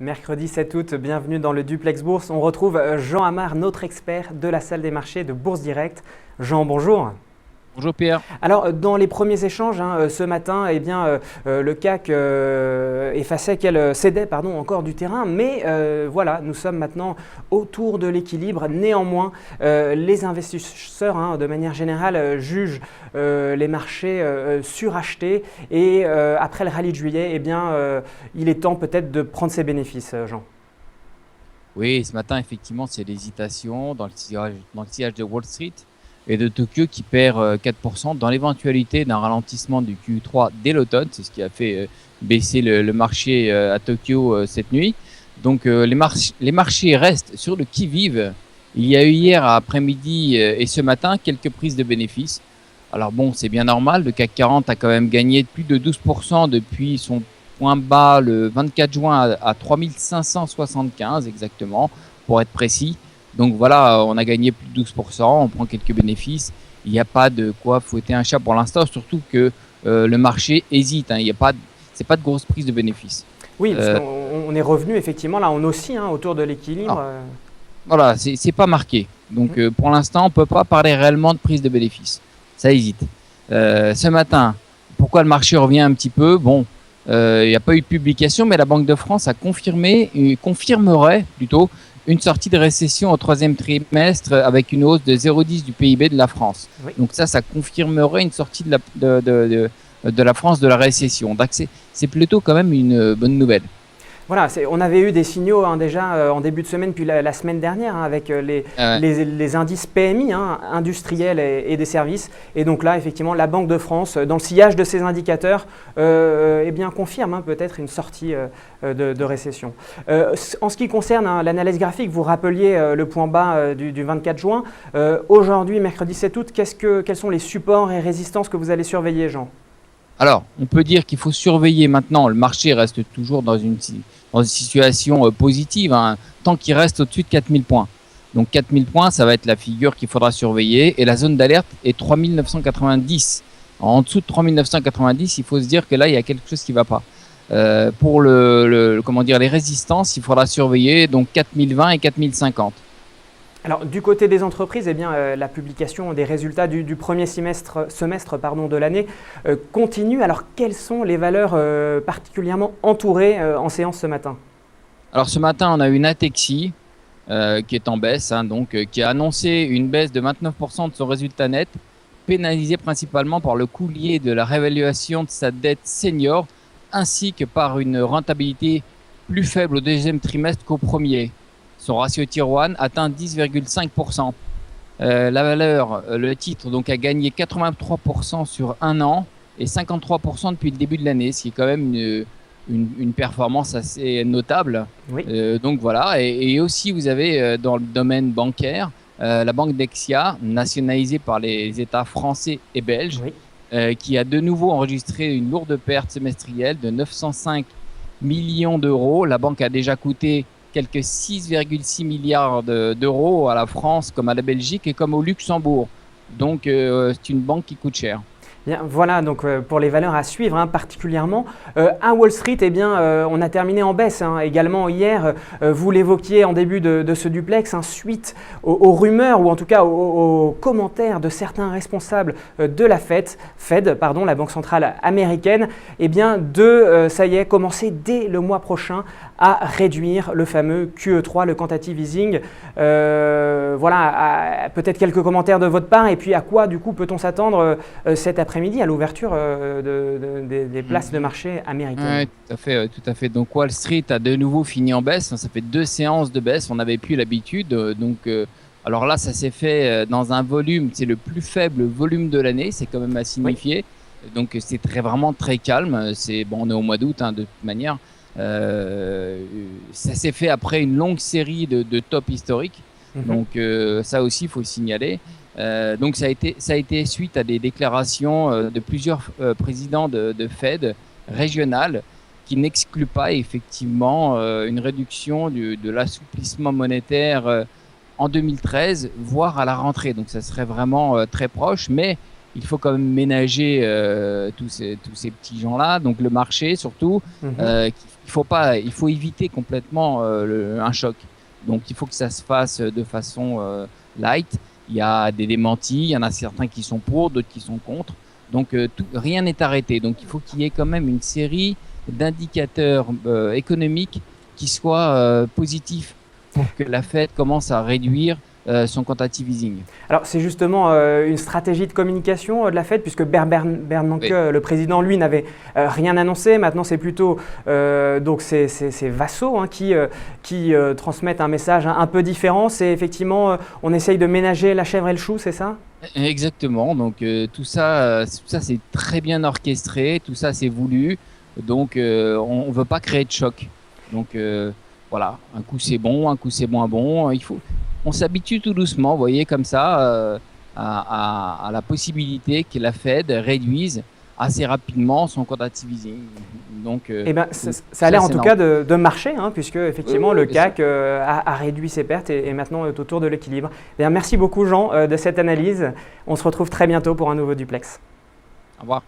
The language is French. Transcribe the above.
Mercredi 7 août, bienvenue dans le Duplex Bourse. On retrouve Jean Amar, notre expert de la salle des marchés de Bourse Direct. Jean, bonjour. Bonjour Pierre. Alors, dans les premiers échanges, ce matin, le CAC cédait encore du terrain. Mais voilà, nous sommes maintenant autour de l'équilibre. Néanmoins, les investisseurs, de manière générale, jugent les marchés surachetés. Et après le rallye de juillet, il est temps peut-être de prendre ses bénéfices, Jean. Oui, ce matin, effectivement, c'est l'hésitation dans le sillage de Wall Street et de Tokyo qui perd 4% dans l'éventualité d'un ralentissement du Q3 dès l'automne. C'est ce qui a fait baisser le marché à Tokyo cette nuit. Donc les marchés restent sur le qui-vive. Il y a eu hier après-midi et ce matin quelques prises de bénéfices. Alors bon, c'est bien normal, le CAC 40 a quand même gagné plus de 12% depuis son point bas le 24 juin à 3575 exactement, pour être précis. Donc voilà, on a gagné plus de 12%, on prend quelques bénéfices. Il n'y a pas de quoi fouetter un chat pour l'instant, surtout que le marché hésite. C'est pas de grosse prise de bénéfices. Oui, parce qu'on est revenu effectivement, là on oscille autour de l'équilibre. Voilà, c'est pas marqué. Donc pour l'instant, on peut pas parler réellement de prise de bénéfices. Ça hésite. Ce matin, pourquoi le marché revient un petit peu? Bon, il n'y a pas eu de publication, mais la Banque de France a confirmerait plutôt une sortie de récession au troisième trimestre avec une hausse de 0,10 du PIB de la France. Oui. Donc ça confirmerait une sortie de la France de la récession. Donc c'est plutôt quand même une bonne nouvelle. Voilà, on avait eu des signaux déjà en début de semaine, puis la semaine dernière, avec les indices PMI, industriels et des services. Et donc là, effectivement, la Banque de France, dans le sillage de ces indicateurs, confirme peut-être une sortie de récession. En ce qui concerne l'analyse graphique, vous rappeliez le point bas du 24 juin. Aujourd'hui, mercredi 7 août, quels sont les supports et résistances que vous allez surveiller, Jean ? Alors, on peut dire qu'il faut surveiller maintenant. Le marché reste toujours dans une situation positive, tant qu'il reste au-dessus de 4000 points. Donc 4000 points, ça va être la figure qu'il faudra surveiller. Et la zone d'alerte est 3990. En dessous de 3990, il faut se dire que là, il y a quelque chose qui ne va pas. Pour les résistances, il faudra surveiller donc 4020 et 4050. Alors, du côté des entreprises, la publication des résultats du premier semestre de l'année continue. Alors, quelles sont les valeurs particulièrement entourées en séance ce matin ? Alors, ce matin, on a une Atexi qui est en baisse, qui a annoncé une baisse de 29% de son résultat net, pénalisé principalement par le coût lié de la réévaluation de sa dette senior, ainsi que par une rentabilité plus faible au deuxième trimestre qu'au premier. Son ratio Tier 1 atteint 10,5%. La valeur, le titre, donc, a gagné 83% sur un an et 53% depuis le début de l'année, ce qui est quand même une performance assez notable. Oui. Donc voilà, et aussi vous avez dans le domaine bancaire, la banque Dexia, nationalisée par les États français et belges, oui. qui a de nouveau enregistré une lourde perte semestrielle de 905 millions d'euros. La banque a déjà coûté quelques 6,6 milliards d'euros à la France, comme à la Belgique et comme au Luxembourg. Donc, c'est une banque qui coûte cher. Bien, voilà donc pour les valeurs à suivre particulièrement. À Wall Street, on a terminé en baisse également hier. Vous l'évoquiez en début de ce duplex, suite aux rumeurs ou en tout cas aux commentaires de certains responsables de la Fed, la Banque centrale américaine, ça y est, commencer dès le mois prochain à réduire le fameux QE3, le quantitative easing. Peut-être quelques commentaires de votre part et puis à quoi du coup peut-on s'attendre cet après-midi à l'ouverture des places de marché américaines. Oui, tout à fait. Donc Wall Street a de nouveau fini en baisse. Ça fait 2 séances de baisse. On n'avait plus l'habitude. Alors là, ça s'est fait dans un volume. C'est le plus faible volume de l'année. C'est quand même à signifier. Oui. Donc c'est vraiment très calme. On est au mois d'août de toute manière. Ça s'est fait après une longue série de tops historiques. Donc ça aussi, il faut le signaler. Donc ça a été suite à des déclarations de plusieurs présidents de Fed régionales qui n'excluent pas effectivement une réduction de l'assouplissement monétaire en 2013, voire à la rentrée. Donc ça serait vraiment très proche, mais il faut quand même ménager tous ces petits gens-là. Donc le marché surtout, il faut éviter complètement un choc. Donc il faut que ça se fasse de façon light. Il y a des démentis, il y en a certains qui sont pour, d'autres qui sont contre. Donc rien n'est arrêté. Donc il faut qu'il y ait quand même une série d'indicateurs économiques qui soient positifs pour que la Fed commence à réduire son quantitative easing. Alors c'est justement une stratégie de communication de la Fed, puisque Bernanke, le président, lui, n'avait rien annoncé. Maintenant, c'est plutôt donc ces vassaux qui transmettent un message un peu différent. C'est effectivement, on essaye de ménager la chèvre et le chou, c'est ça? Exactement. Donc tout ça c'est très bien orchestré, tout ça c'est voulu. Donc on ne veut pas créer de choc. Donc voilà, un coup c'est bon, un coup c'est moins bon. On s'habitue tout doucement, vous voyez, comme ça, à la possibilité que la Fed réduise assez rapidement son quantitative easing. Donc, ça a l'air en tout cas de marcher, puisque effectivement le CAC a réduit ses pertes et maintenant est autour de l'équilibre. Merci beaucoup Jean de cette analyse. On se retrouve très bientôt pour un nouveau Duplex. Au revoir.